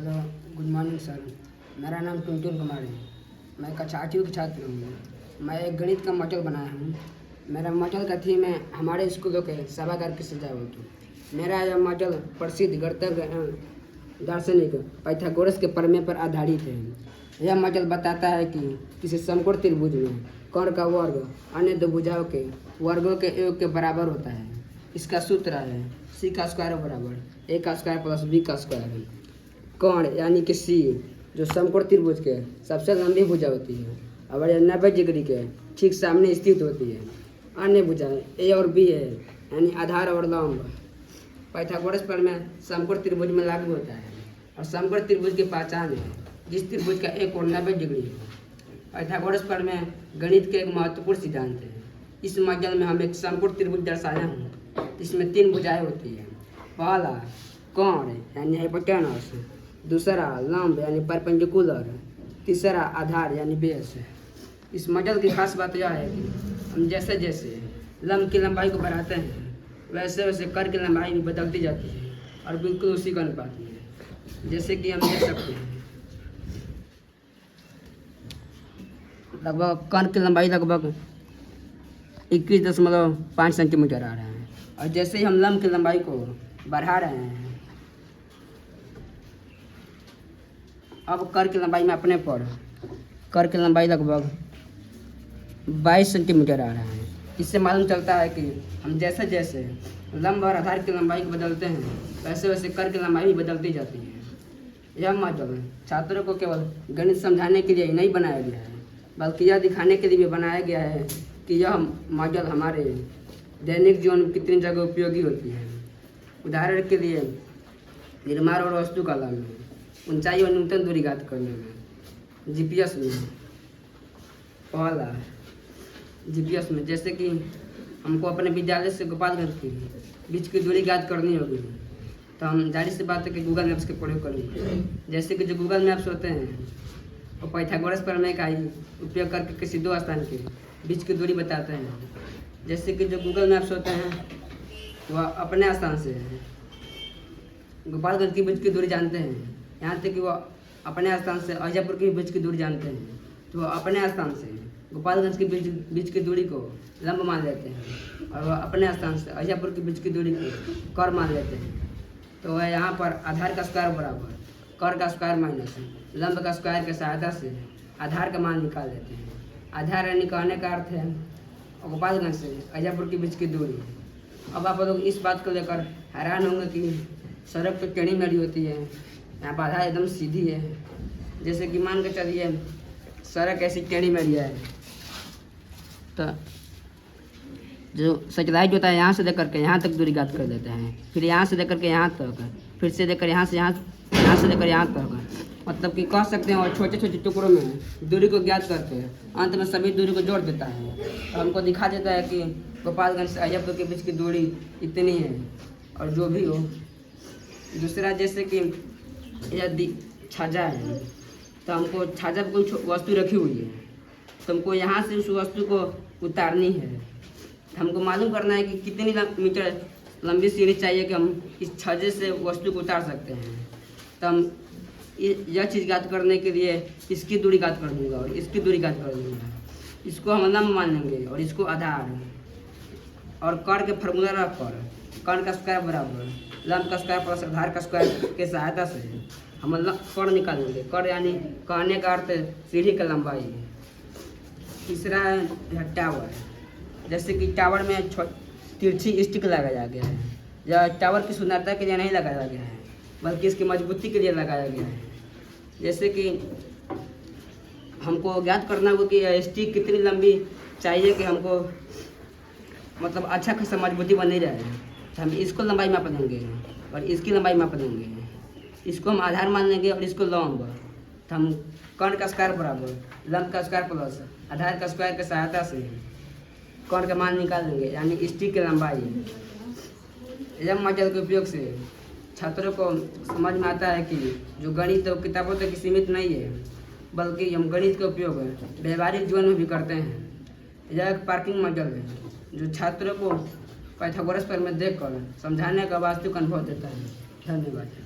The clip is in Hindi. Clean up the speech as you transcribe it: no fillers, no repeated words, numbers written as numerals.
Hello, good morning sir. मेरा नाम टुनटुन कुमार है। मैं कक्षा 8वीं की छात्र हूँ। मैं एक गणित का मॉडल बनाया हूँ। मेरा मॉडल का थीम है हमारे स्कूलों के सभागार की सजावट। मेरा यह मॉडल प्रसिद्ध गणितज्ञ दार्शनिक पाइथागोरस के प्रमेय पर आधारित है। यह मॉडल बताता है कि किसी समकोण त्रिभुज में कोण का वर्ग अन्य दो भुजाओं के वर्गों के योग के बराबर होता है। इसका सूत्र है सी का स्क्वायर बराबर ए का स्क्वायर प्लस बी का स्क्वायर। कोण यानी कि सी जो समकोण त्रिभुज के सबसे लंबी भुजा होती है और यह 90 डिग्री के ठीक सामने स्थित होती है। अन्य भुजाएं ए और बी है यानी आधार और लंब। पाइथागोरस प्रमेय समकोण त्रिभुज में लागू होता है और समकोण त्रिभुज की पहचान है जिस त्रिभुज का एक कोण 90 डिग्री हो। पाइथागोरस प्रमेय गणित के एक महत्वपूर्ण सिद्धांत है। इस मॉडल में हम एक समकोण त्रिभुज दर्शाया हूँ जिसमें 3 भुजाएं होती हैं। पहला कोण यानी हाइपोटेनस, दूसरा लंब यानी परपेंडिकुलर, तीसरा आधार यानी बेस। इस मॉडल की खास बात यह है कि हम जैसे जैसे लंब की लंबाई को बढ़ाते हैं वैसे वैसे कर की लंबाई भी बदलती जाती है और बिल्कुल उसी का अनुपात में। जैसे कि हम देख सकते हैं लगभग कण की लंबाई लगभग 21.5 सेंटीमीटर आ रहा है और जैसे ही हम लंब की लंबाई को बढ़ा रहे हैं अब कर की लंबाई में अपने पर कर की लंबाई लगभग 22 सेंटीमीटर आ रहा है। इससे मालूम चलता है कि हम जैसे जैसे लंब और आधार की लंबाई को बदलते हैं वैसे वैसे कर की लंबाई भी बदलती जाती है। यह मॉडल छात्रों को केवल गणित समझाने के लिए ही नहीं बनाया गया है बल्कि यह दिखाने के लिए भी बनाया गया है कि यह मॉडल हमारे दैनिक जीवन में कितनी जगह उपयोगी होती है। उदाहरण के लिए निर्माण और वस्तु कला में, ऊंचाई और न्यूनतम दूरी ज्ञात करने में, जीपीएस में। पहला जीपीएस में जैसे कि हमको अपने विद्यालय से गोपालगंज के बीच की दूरी ज्ञात करनी होगी तो हम जाहिर सी बात है कि गूगल मैप्स के प्रयोग करेंगे। जैसे कि जो गूगल मैप्स होते हैं वो पाइथागोरस प्रमेय का ही उपयोग करके किसी दो स्थान के बीच की दूरी बताते हैं। जैसे कि जो गूगल मैप्स होते हैं वह अपने स्थान से गोपालगंज के बीच की दूरी जानते हैं, यहाँ तक कि वह अपने स्थान से अजयपुर के बीच की दूरी जानते हैं तो वह अपने स्थान से गोपालगंज के बीच की दूरी को लंब मान लेते हैं और वह अपने स्थान से अजयपुर के बीच की दूरी को कर मान लेते हैं। तो वह यहाँ पर आधार का स्क्वायर बराबर कर का स्क्वायर माइनस लंब का स्क्वायर की सहायता से आधार का मान निकाल लेते हैं। आधार यानी कहने का अर्थ है गोपालगंज से अजयपुर के बीच की दूरी। अब आप लोग इस बात को लेकर हैरान होंगे कि सड़क तो टेढ़ी मेढ़ी होती है, यहाँ पर आधार एकदम सीधी है। जैसे कि मान के चलिए सड़क ऐसी टेढ़ी मेढ़ी है तो जो सैटेलाइट होता है यहाँ से लेकर के यहाँ तक दूरी ज्ञात कर देते हैं, फिर यहाँ से लेकर के यहाँ तक, फिर से लेकर यहाँ से लेकर यहाँ तक। मतलब कि कह सकते हैं और छोटे छोटे टुकड़ों में दूरी को ज्ञात करके अंत में सभी दूरी को जोड़ देता है और हमको दिखा देता है कि गोपालगंज से अजयपुर के बीच की दूरी इतनी है और जो भी हो। दूसरा जैसे कि यदि छाजा है तो हमको छाजा पर कुछ वस्तु रखी हुई है तो हमको यहाँ से उस वस्तु को उतारनी है। हमको मालूम करना है कि कितनी मीटर लंबी सीढ़ी चाहिए कि हम इस छज्जे से वस्तु को उतार सकते हैं। तो हम यह चीज़ ज्ञात करने के लिए इसकी दूरी ज्ञात कर दूँगा और इसकी दूरी ज्ञात कर दूँगा। इसको हम लंब मान लेंगे और इसको आधार और कर के फार्मूला रख कर कर्ण का स्क्वायर बराबर लंब का स्क्वायर प्लस आधार का स्क्वायर के सहायता से हम कर निकालेंगे। कर यानी कहने का अर्थ सीढ़ी की लंबाई। तीसरा है टावर। जैसे कि टावर में तिरछी स्टिक लगाया गया है। यह टावर की सुंदरता के लिए नहीं लगाया गया है बल्कि इसकी मजबूती के लिए लगाया गया है। जैसे कि हमको ज्ञात करना होगा कि यह स्टिक कितनी लंबी चाहिए कि हमको मतलब अच्छा खासा मजबूती बनी रहे। तो हम इसको लंबाई माप देंगे और इसकी लंबाई माप देंगे। इसको हम आधार मान लेंगे और इसको लंब। तो हम कर्ण का स्क्वायर बराबर लंब का स्क्वायर प्लस आधार का स्क्वायर की सहायता से कर्ण का मान निकाल लेंगे यानी स्टिक की लंबाई। यह मॉडल के उपयोग से छात्रों को समझ में आता है कि जो गणित तो किताबों तक सीमित नहीं है बल्कि हम गणित का उपयोग व्यवहारिक जीवन में भी करते हैं। यह एक पार्किंग मॉडल है जो छात्रों को पाइथागोरस प्रमेय देखकर समझाने का वास्तविक अनुभव देता है। धन्यवाद।